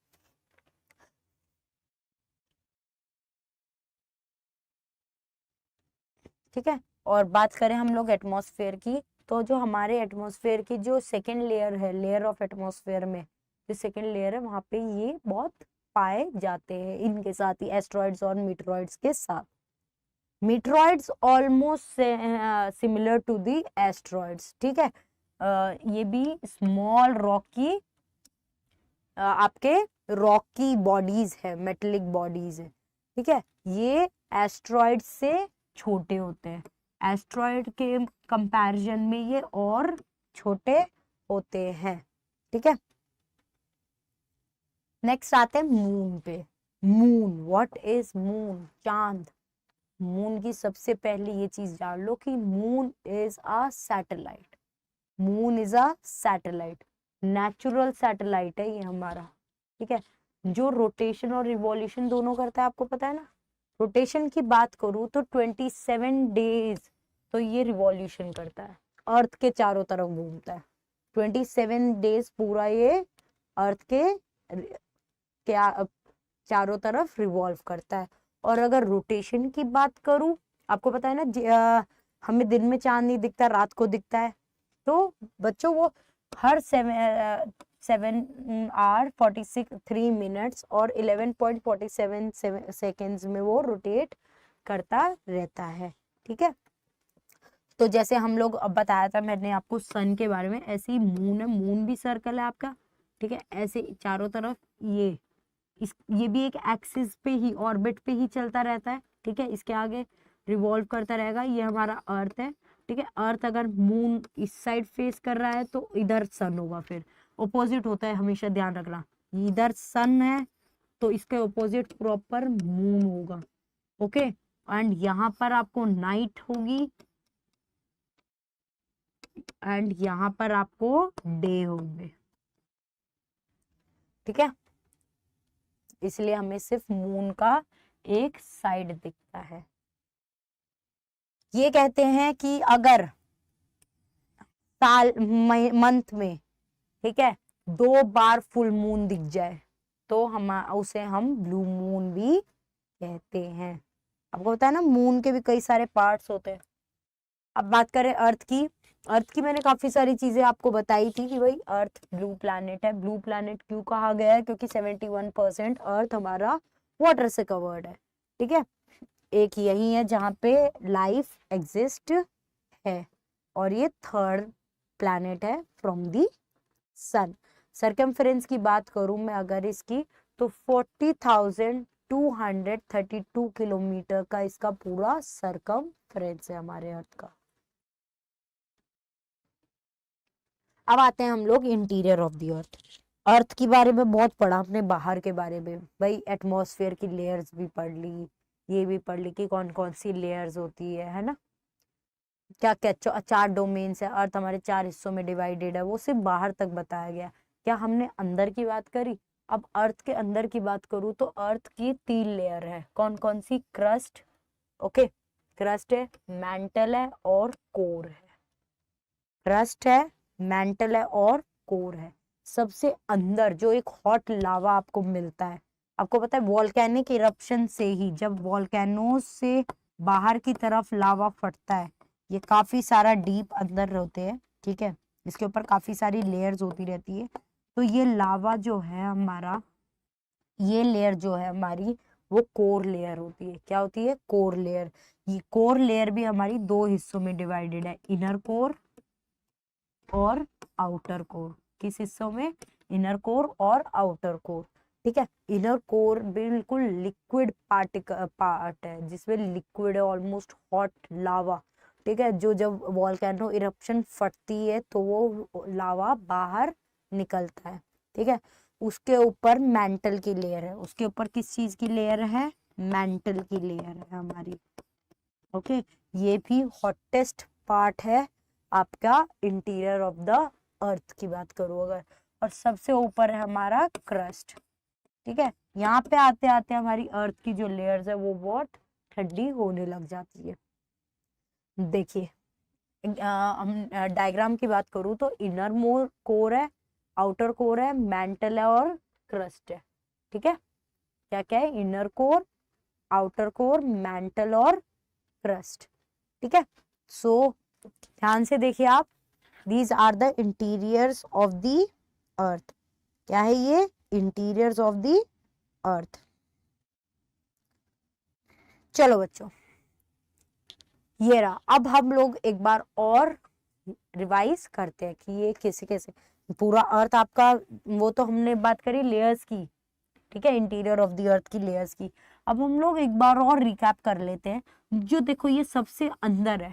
ठीक है। और बात करें हम लोग एटमॉस्फेयर की, तो जो हमारे एटमॉस्फेयर की जो सेकेंड लेयर है, लेयर ऑफ एटमॉस्फेयर में जो सेकेंड लेयर है, वहां पे ये बहुत पाए जाते हैं इनके साथ ही, एस्ट्रॉइड्स और मीटरॉइड्स के साथ। Meteoroids almost similar to the asteroids, ठीक है। ये भी स्मॉल रॉकी आपके रॉकी बॉडीज है, मेटेलिक बॉडीज है, ठीक है। ये एस्ट्रॉइड से छोटे होते हैं, एस्ट्रॉइड के कंपैरिजन में ये और छोटे होते हैं, ठीक है। नेक्स्ट आते हैं मून पे। Moon, what is moon? चांद। मून की सबसे पहले ये चीज जान लो कि moon is a satellite. Moon is a satellite, natural satellite है ये हमारा, ठीक है, जो रोटेशन और रिवॉल्यूशन दोनों करता है। आपको पता है ना, रोटेशन की बात करूं तो 27 डेज तो ये रिवॉल्यूशन करता है, अर्थ के चारों तरफ घूमता है। 27 डेज पूरा ये अर्थ के क्या चारों तरफ रिवॉल्व करता है। और अगर रोटेशन की बात करूं, आपको पता है ना, हमें दिन में चांद नहीं दिखता, रात को दिखता है। तो बच्चों वो हर 7 आवर 3 मिनट्स और 11.47 सेकेंड्स में वो रोटेट करता रहता है, ठीक है। तो जैसे हम लोग अब बताया था मैंने आपको सन के बारे में, ऐसे ही मून है, मून भी सर्कल है आपका, ठीक है। ऐसे चारों तरफ ये भी एक एक्सिस पे ही, ऑर्बिट पे ही चलता रहता है, ठीक है। इसके आगे रिवॉल्व करता रहेगा। ये हमारा अर्थ है, ठीक है। अर्थ अगर मून इस साइड फेस कर रहा है तो इधर सन होगा, फिर ऑपोजिट होता है, हमेशा ध्यान रखना। इधर सन है तो इसके ऑपोजिट प्रॉपर मून होगा, ओके। एंड यहाँ पर आपको नाइट होगी एंड यहाँ पर आपको डे होंगे, ठीक है। इसलिए हमें सिर्फ मून का एक साइड दिखता है। ये कहते हैं कि अगर साल मंथ में, ठीक है, 2 बार फुल मून दिख जाए तो उसे हम ब्लू मून भी कहते हैं। आपको पता है ना, मून के भी कई सारे पार्ट्स होते हैं। अब बात करें अर्थ की, अर्थ की मैंने काफी सारी चीजें आपको बताई थी कि भाई अर्थ ब्लू प्लैनेट है। ब्लू प्लैनेट क्यों कहा गया है? क्योंकि 71% अर्थ हमारा वाटर से कवर्ड है। ठीक है, एक यही है जहाँ पे लाइफ एग्जिस्ट है, और ये थर्ड प्लैनेट है फ्रॉम दी सन। सरकमफेरेंस की बात करूं मैं अगर इसकी, तो 40,232 किलोमीटर का इसका पूरा सरकमफेरेंस है हमारे अर्थ का। अब आते हैं हम लोग interior of the Earth. Earth के बारे में बहुत पढ़ा हमने, बाहर के बारे में भाई एटमॉस्फेयर की लेयर्स भी पढ़ ली, ये भी पढ़ ली कि कौन कौन सी लेयर्स होती है ना, क्या क्या 4 डोमेन्स है। अर्थ हमारे 4 हिस्सों में डिवाइडेड है, वो सिर्फ बाहर तक बताया गया। क्या हमने अंदर की बात करी? अब अर्थ के अंदर की बात करूं तो अर्थ की 3 लेयर है। कौन कौन सी? क्रस्ट, ओके, क्रस्ट है, मैंटल है और कोर है। क्रस्ट है, मैंटल है और कोर है। सबसे अंदर जो एक हॉट लावा आपको मिलता है, आपको पता है वॉल्केनिक इरप्शन से ही, जब वॉल्केनो से बाहर की तरफ लावा फटता है, ये काफी सारा डीप अंदर होते हैं, ठीक है, इसके ऊपर काफी सारी लेयर्स होती रहती है। तो ये लावा जो है हमारा, ये लेयर जो है हमारी, वो कोर लेयर होती है। क्या होती है? Core layer. ये कोर लेयर भी हमारी 2 हिस्सों में डिवाइडेड है, इनर कोर और आउटर कोर। किस हिस्सों में? इनर कोर और आउटर कोर। ठीक है, इनर कोर बिल्कुल लिक्विड पार्ट है, जिसमें लिक्विड है, ऑलमोस्ट हॉट लावा। ठीक है, जो जब वॉल्केनो इरप्शन फटती है तो वो लावा बाहर निकलता है। ठीक है, उसके ऊपर मेंटल की लेयर है। उसके ऊपर किस चीज की लेयर है? मेंटल की लेयर है हमारी। ओके, ये भी हॉटेस्ट पार्ट है आपका इंटीरियर ऑफ द अर्थ की बात करूं अगर। और सबसे ऊपर है हमारा क्रस्ट। ठीक है, यहाँ पे आते आते हमारी अर्थ की जो लेयर्स है वो बहुत ठंडी होने लग जाती है। देखिए, हम डायग्राम की बात करूं तो इनर मोर कोर है, आउटर कोर है, मेंटल है और क्रस्ट है। ठीक है, क्या क्या है? Inner core, outer core, mantle और क्रस्ट। ठीक है, सो ध्यान से देखिए आप, these are the interiors of the Earth. क्या है ये? Interiors of the Earth. चलो बच्चों, ये रहा। अब हम लोग एक बार और रिवाइज करते हैं कि ये कैसे कैसे पूरा अर्थ आपका, वो तो हमने बात करी लेयर्स की, ठीक है, इंटीरियर ऑफ द अर्थ की लेयर्स की। अब हम लोग एक बार और रिकैप कर लेते हैं। जो देखो ये सबसे अंदर है,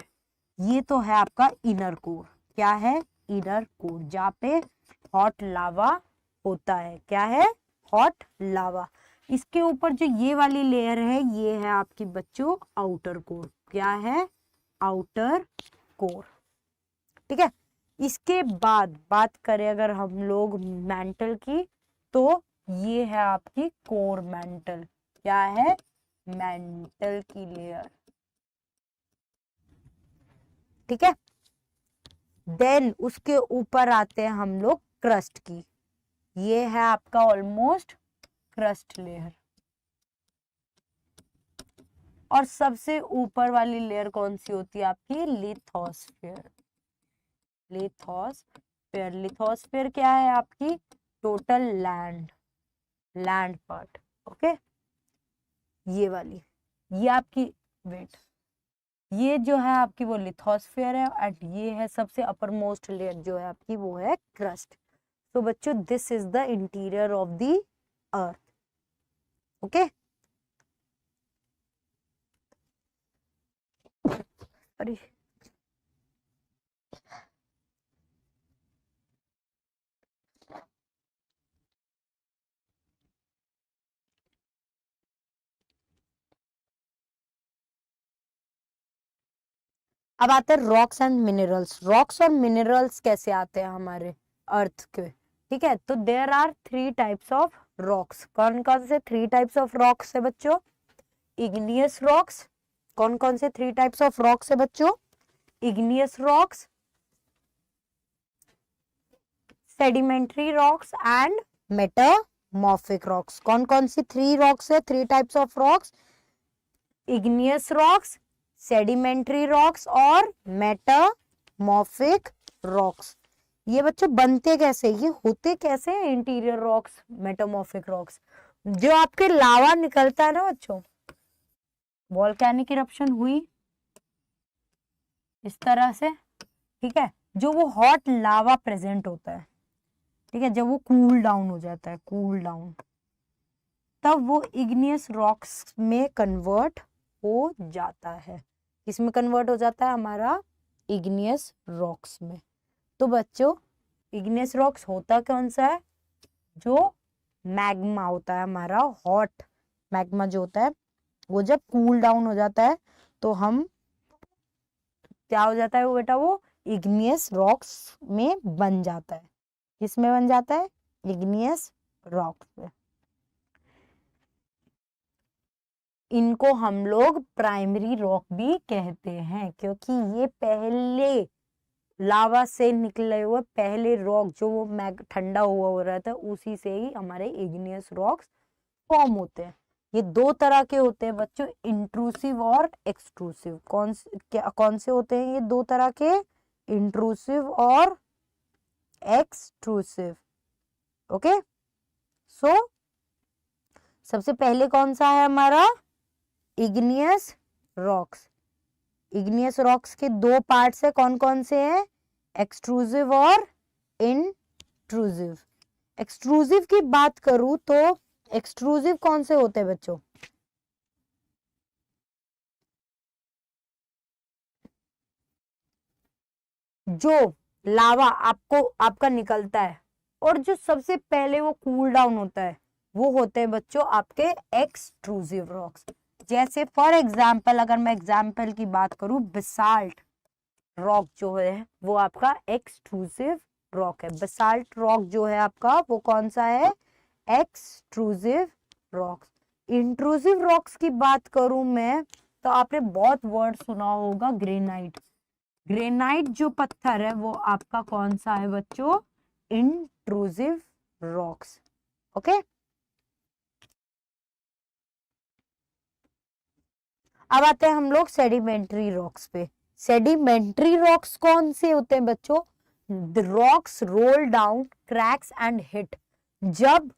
ये तो है आपका इनर कोर। क्या है? इनर कोर, जहाँ पे हॉट लावा होता है। क्या है? हॉट लावा। इसके ऊपर जो ये वाली लेयर है, ये है आपकी बच्चों आउटर कोर। क्या है? Outer core. ठीक है, इसके बाद बात करें अगर हम लोग मेंटल की, तो ये है आपकी कोर मेंटल। क्या है? मेंटल की लेयर। ठीक है, देन उसके ऊपर आते हैं हम लोग क्रस्ट की। ये है आपका ऑलमोस्ट क्रस्ट लेयर। और सबसे ऊपर वाली लेयर कौन सी होती है आपकी? लिथोस्फीयर। लिथोस्फीयर, लिथोस्फीयर क्या है आपकी? Total land part. ओके, ये वाली, ये आपकी वेट, ये जो है आपकी वो लिथोस्फीयर है, एंड ये है सबसे अपर मोस्ट लेयर जो है आपकी, वो है क्रस्ट। तो बच्चों this is the interior of the Earth. Okay, अरे अब आते हैं रॉक्स एंड मिनरल्स। रॉक्स और मिनरल्स कैसे आते हैं हमारे अर्थ के? ठीक है, तो there are 3 types of rocks. कौन कौन से 3 टाइप्स ऑफ रॉक्स है बच्चों? Igneous rocks. कौन कौन से 3 टाइप्स ऑफ रॉक्स है बच्चों? Igneous rocks, sedimentary rocks and metamorphic rocks. कौन कौन सी 3 रॉक्स है? 3 types of rocks, igneous rocks, sedimentary rocks और मेटामॉर्फिक रॉक्स। ये बच्चों बनते कैसे, ये होते कैसे हैं इंटीरियर रॉक्स, मेटामॉर्फिक रॉक्स। जो आपके लावा निकलता है ना बच्चों, वोल्केनिक इरप्शन हुई इस तरह से, ठीक है, जो वो हॉट लावा प्रेजेंट होता है, ठीक है, जब वो कूल डाउन हो जाता है, कूल डाउन, तब वो इग्नियस रॉक्स में कन्वर्ट हो जाता है। किसमें कन्वर्ट हो जाता है, हमारा इग्नियस रॉक्स में। तो बच्चों इग्नियस रॉक्स होता कौन सा है, जो मैग्मा होता है हमारा, हॉट मैग्मा जो होता है, वो जब कूल डाउन हो जाता है तो हम क्या हो जाता है वो बेटा, वो इग्नियस रॉक्स में बन जाता है। किसमें बन जाता है, इग्नियस रॉक्स में। इनको हम लोग प्राइमरी रॉक भी कहते हैं, क्योंकि ये पहले लावा से निकले हुए पहले रॉक, जो वो ठंडा हुआ हो रहा था, उसी से ही हमारे इग्नियस रॉक्स फॉर्म होते हैं। ये दो तरह के होते हैं बच्चों, इंट्रूसिव और एक्सट्रूसिव। कौन से होते हैं ये दो तरह के, इंट्रूसिव और एक्सट्रूसिव। ओके, सो सबसे पहले कौन सा है हमारा, इग्नियस रॉक्स। इग्नियस रॉक्स के दो पार्ट्स है, कौन कौन से हैं, एक्सट्रूसिव और इंट्रूसिव। एक्सट्रूसिव की बात करूं तो एक्सट्रूसिव कौन से होते हैं बच्चों, जो लावा आपका निकलता है और जो सबसे पहले वो कूल डाउन होता है, वो होते हैं बच्चों आपके एक्सट्रूसिव रॉक्स। जैसे फॉर एग्जाम्पल, अगर मैं एग्जाम्पल की बात करूं, बेसाल्ट रॉक जो है वो आपका एक्सट्रूसिव रॉक है। बेसाल्ट रॉक जो है आपका वो कौन सा है, एक्सट्रूसिव रॉक्स। इंट्रूसिव रॉक्स की बात करूं मैं, तो आपने बहुत वर्ड सुना होगा, ग्रेनाइट। ग्रेनाइट जो पत्थर है वो आपका कौन सा है बच्चों, इंट्रूसिव रॉक्स। ओके, अब आते हैं हम लोग सेडिमेंट्री रॉक्स पे। सेडिमेंट्री रॉक्स कौन से होते हैं बच्चों, the rocks roll down cracks and hit. जब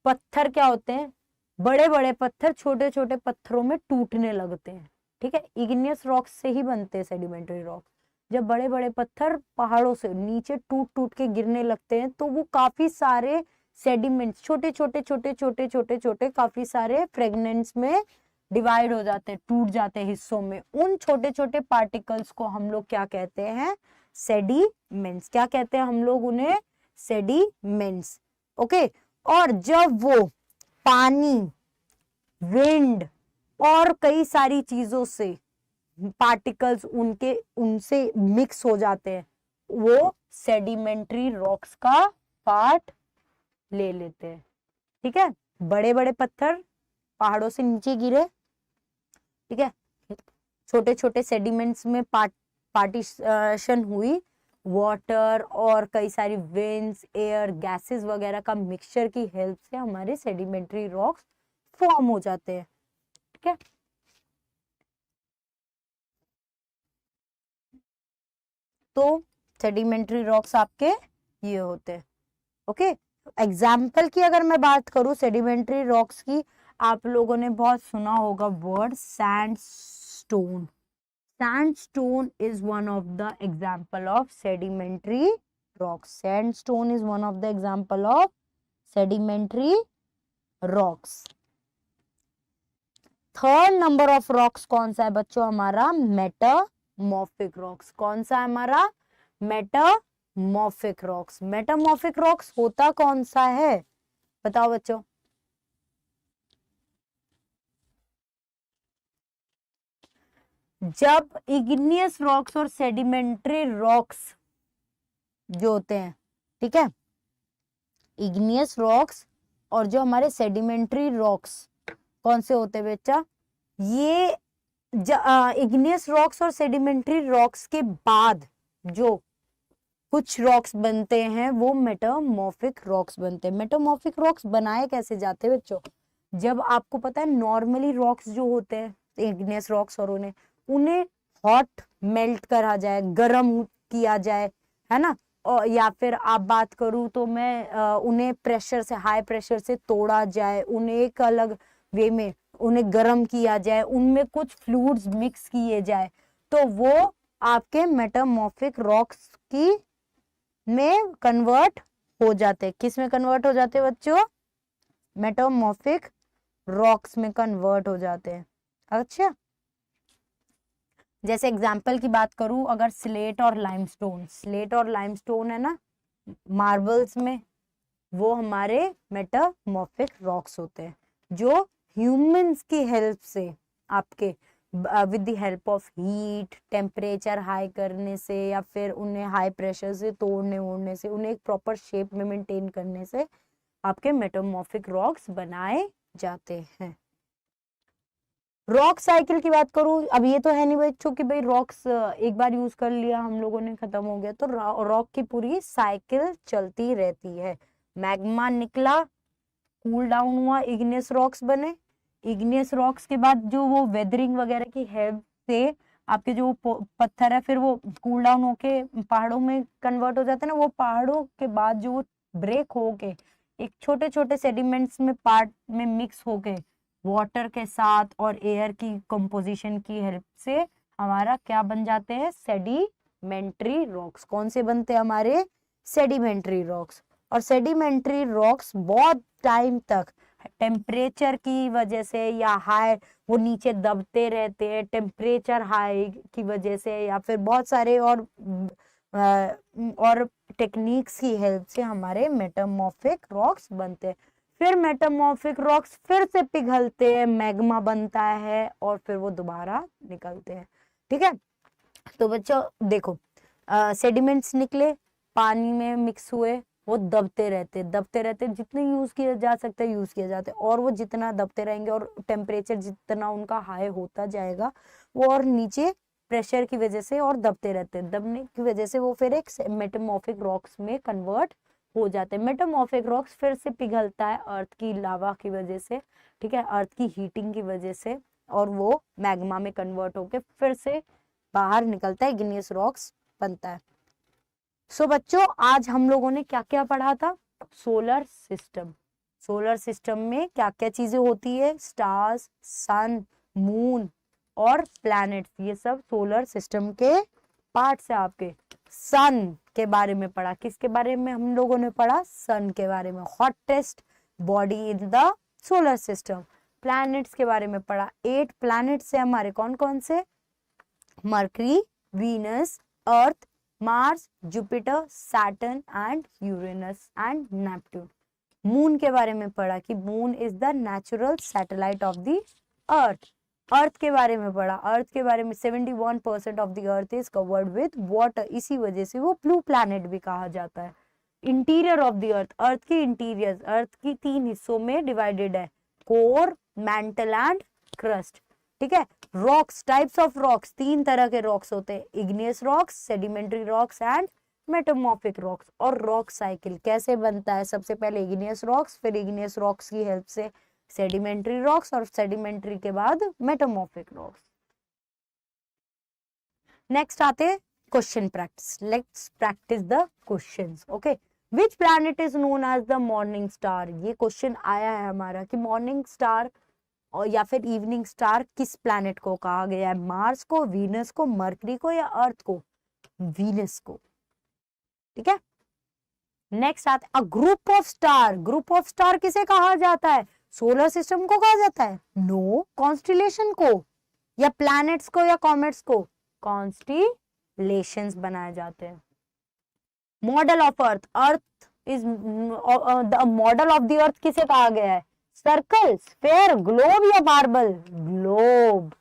पत्थर क्या होते हैं, बड़े बड़े पत्थर छोटे छोटे पत्थरों में टूटने लगते हैं, ठीक है, इग्नियस रॉक्स से ही बनते हैं सेडिमेंट्री रॉक्स। जब बड़े बड़े पत्थर पहाड़ों से नीचे टूट टूट के गिरने लगते हैं, तो वो काफी सारे सेडिमेंट्स, छोटे छोटे छोटे छोटे छोटे छोटे काफी सारे फ्रेगमेंट्स में डिवाइड हो जाते हैं, टूट जाते हैं हिस्सों में। उन छोटे छोटे पार्टिकल्स को हम लोग क्या कहते हैं, सेडिमेंट्स। क्या कहते हैं हम लोग उन्हें, सेडिमेंट्स। ओके, और जब वो पानी, विंड और कई सारी चीजों से पार्टिकल्स उनसे मिक्स हो जाते हैं, वो सेडिमेंट्री रॉक्स का पार्ट ले लेते हैं। ठीक है, बड़े बड़े पत्थर पहाड़ों से नीचे गिरे, ठीक है, छोटे छोटे सेडिमेंट्स में पार्टीशन हुई, वाटर और कई सारी विंड्स, एयर, गैसेस वगैरह का मिक्सचर की हेल्प से हमारे सेडिमेंट्री रॉक्स फॉर्म हो जाते हैं। ठीक है, तो सेडिमेंट्री रॉक्स आपके ये होते हैं। ओके, एग्जाम्पल की अगर मैं बात करूं सेडिमेंट्री रॉक्स की, आप लोगों ने बहुत सुना होगा word sandstone. Sandstone is one of the example of sedimentary rocks. Sandstone is one of the example of sedimentary rocks. Third number of rocks कौन सा है बच्चों हमारा, मेटामॉर्फिक रॉक्स। कौन सा है हमारा, मेटामॉर्फिक रॉक्स। मेटामॉर्फिक रॉक्स होता कौन सा है बताओ बच्चों, जब इग्नियस रॉक्स और सेडिमेंट्री रॉक्स जो होते हैं, ठीक है, इग्नियस रॉक्स और जो हमारे सेडिमेंट्री रॉक्स कौन से होते हैं बेटा, ये इग्नियस रॉक्स और सेडिमेंट्री रॉक्स के बाद जो कुछ रॉक्स बनते हैं वो मेटामॉर्फिक रॉक्स बनते हैं। मेटामॉर्फिक रॉक्स बनाए कैसे जाते हैं बच्चों, जब आपको पता है नॉर्मली रॉक्स जो होते हैं इग्नियस रॉक्स और उन्हें हॉट मेल्ट करा जाए, गर्म किया जाए, है ना। और या फिर आप बात करूं तो मैं उन्हें प्रेशर से, हाई प्रेशर से तोड़ा जाए, उन्हें एक अलग वे में उन्हें गर्म किया जाए, उनमें कुछ फ्लूइड्स मिक्स किए जाए, तो वो आपके मेटामॉर्फिक रॉक्स की में कन्वर्ट हो जाते हैं। किस में कन्वर्ट हो जाते हैं बच्चों? मेटामॉर्फिक रॉक्स में कन्वर्ट हो जाते हैं। अच्छा, जैसे एग्जाम्पल की बात करूं, अगर स्लेट और लाइमस्टोन, स्लेट और लाइमस्टोन है ना मार्बल्स में, वो हमारे मेटामॉर्फिक रॉक्स होते हैं, जो ह्यूमंस की हेल्प से आपके with the help of heat, temperature high करने से, या फिर उन्हें हाई प्रेशर से तोड़ने ओड़ने से, उन्हें एक प्रॉपर शेप में मेंटेन करने से आपके मेटामॉर्फिक रॉक्स बनाए जाते हैं। रॉक साइकिल की बात करूं, अब ये तो है नहीं बच्चों कि भाई रॉक्स एक बार यूज कर लिया हम लोगों ने, खत्म हो गया, तो रॉक की पूरी साइकिल चलती रहती है। मैग्मा निकला, कूल डाउन हुआ, इग्नियस रॉक्स बने, इग्नियस रॉक्स के बाद जो वो वेदरिंग वगैरह की हेल्प से आपके जो पत्थर है फिर वो कूल डाउन होके पहाड़ों में कन्वर्ट हो जाते हैं ना, वो पहाड़ों के बाद जो वो ब्रेक होके एक छोटे छोटे सेडिमेंट्स में पार्ट में मिक्स होके वाटर के साथ और एयर की कंपोजिशन की हेल्प से हमारा क्या बन जाते हैं? Sedimentary rocks. कौन से बनते हैं हमारे? Sedimentary rocks. और सेडिमेंट्री रॉक्स बहुत टाइम तक टेम्परेचर की वजह से या हाई वो नीचे दबते रहते हैं, टेम्परेचर हाई की वजह से, या फिर बहुत सारे और टेक्निक्स की हेल्प से हमारे मेटामॉर्फिक रॉक्स बनते हैं। फिर मेटामॉर्फिक रॉक्स फिर से पिघलते हैं, मैग्मा बनता है और फिर वो दोबारा निकलते हैं। ठीक है, तो बच्चों देखो, सेडिमेंट्स निकले, पानी में मिक्स हुए, वो दबते रहते, जितने यूज किया जा सकता है यूज किया जाता है, और वो जितना दबते रहेंगे और टेम्परेचर जितना उनका हाई होता जाएगा, वो और नीचे प्रेशर की वजह से और दबते रहते, दबने की वजह से वो फिर एक मेटामॉर्फिक रॉक्स में कन्वर्ट हो जाते हैं। मेटामॉर्फिक रॉक्स फिर से पिघलता है अर्थ की लावा की वजह से, ठीक है, अर्थ की हीटिंग की वजह से, और वो मैग्मा में कन्वर्ट होके फिर से बाहर निकलता है, इग्नियस रॉक्स बनता है। सो बच्चों, आज हम लोगों ने क्या क्या पढ़ा था? Solar system. सोलर सिस्टम में क्या क्या चीजें होती है? स्टार्स, सन, मून और प्लैनेट्स, ये सब सोलर सिस्टम के पार्ट्स है आपके। सन के बारे में पढ़ा, किसके बारे में हम लोगों ने पढ़ा? सन के बारे में, hottest body in the solar system. Planets के बारे में पढ़ा, 8 प्लैनेट्स है हमारे, कौन कौन से? Mercury, Venus, Earth, Mars, Jupiter, Saturn and Uranus and Neptune. Moon के बारे में पढ़ा कि moon is the natural satellite of the Earth. Earth के बारे में पढ़ा, अर्थ के बारे में 71% of the Earth is covered with water, इसी वजह से वो ब्लू प्लैनेट भी कहा जाता है। इंटीरियर ऑफ द अर्थ, अर्थ की इंटीरियर, अर्थ की 3 हिस्सों में डिवाइडेड है, कोर, मैंटल एंड क्रस्ट। ठीक है, रॉक्स, टाइप्स ऑफ रॉक्स, 3 तरह के रॉक्स होते हैं, igneous rocks, sedimentary rocks and metamorphic rocks. और रॉक साइकिल कैसे बनता है? सबसे पहले इग्नियस रॉक्स, फिर इग्नियस रॉक्स की हेल्प से सेडिमेंट्री रॉक्स, और सेडिमेंट्री के बाद मेटामॉर्फिक रॉक्स। नेक्स्ट आते हैं question practice. Let's practice the questions. Okay, which planet is known as the morning star? ये क्वेश्चन आया है हमारा कि मॉर्निंग स्टार और या फिर इवनिंग स्टार किस प्लैनेट को कहा गया है? मार्स को, वीनस को, मरकरी को या अर्थ को? वीनस को। ठीक है, नेक्स्ट आते हैं group of star. Group of star किसे कहा जाता है? सोलर सिस्टम को कहा जाता है? नो, कॉन्स्टिलेशन को, या प्लैनेट्स को, या कॉमेट्स को? कॉन्स्टिलेशंस बनाए जाते हैं। Model of earth, earth is the model of the अर्थ किसे कहा गया है? सर्कल, स्फेयर, ग्लोब या marble? Globe.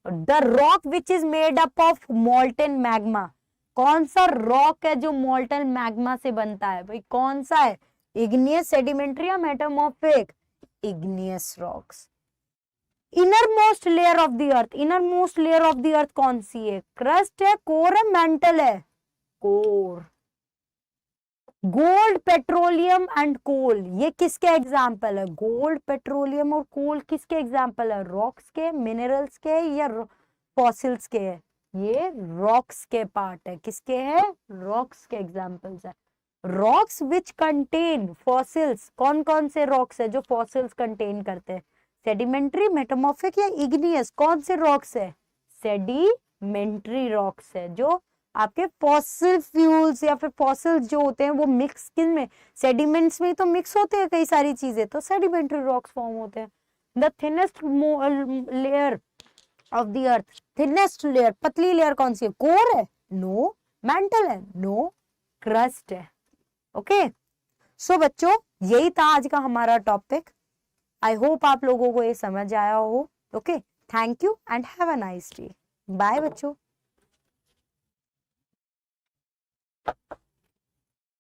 The rock which is made up of molten magma, कौन सा रॉक है जो मोल्टेन मैग्मा से बनता है? भाई कौन सा है? इग्नियस, सेडिमेंट्री या metamorphic? Igneous rocks. Innermost layer of the Earth, innermost layer of the Earth कौन सी है? क्रस्ट है, कोर है, मेंटल है? Core. Gold, petroleum and coal, ये किसके एग्जाम्पल है? गोल्ड, पेट्रोलियम और कोल किसके एग्जाम्पल है? रॉक्स के, मिनरल्स के या फॉसिल्स के है? ये रॉक्स के पार्ट है। किसके है? रॉक्स के एग्जाम्पल्स है। रॉक्स विच कंटेन फॉसिल्स, कौन कौन से रॉक्स है जो फॉसिल्स कंटेन करते हैं? सेडिमेंट्री, मेटामॉर्फिक या इग्नियस? कौन से रॉक्स है? सेडिमेंट्री रॉक्स है जो आपके फॉसिल फ्यूल्स या फिर फॉसिल्स जो होते हैं वो मिक्स किन में, सेडिमेंट्स में तो मिक्स होते हैं कई सारी चीजें, तो सेडिमेंट्री रॉक्स फॉर्म होते हैं। The thinnest layer of the earth, thinnest layer, पतली लेयर कौन सी है? कोर है? नो। मैंटल है? नो। क्रस्ट है। ओके सो बच्चों, यही था आज का हमारा टॉपिक। आई होप आप लोगों को ये समझ आया हो। Okay, thank you and have a nice day. Bye बच्चों।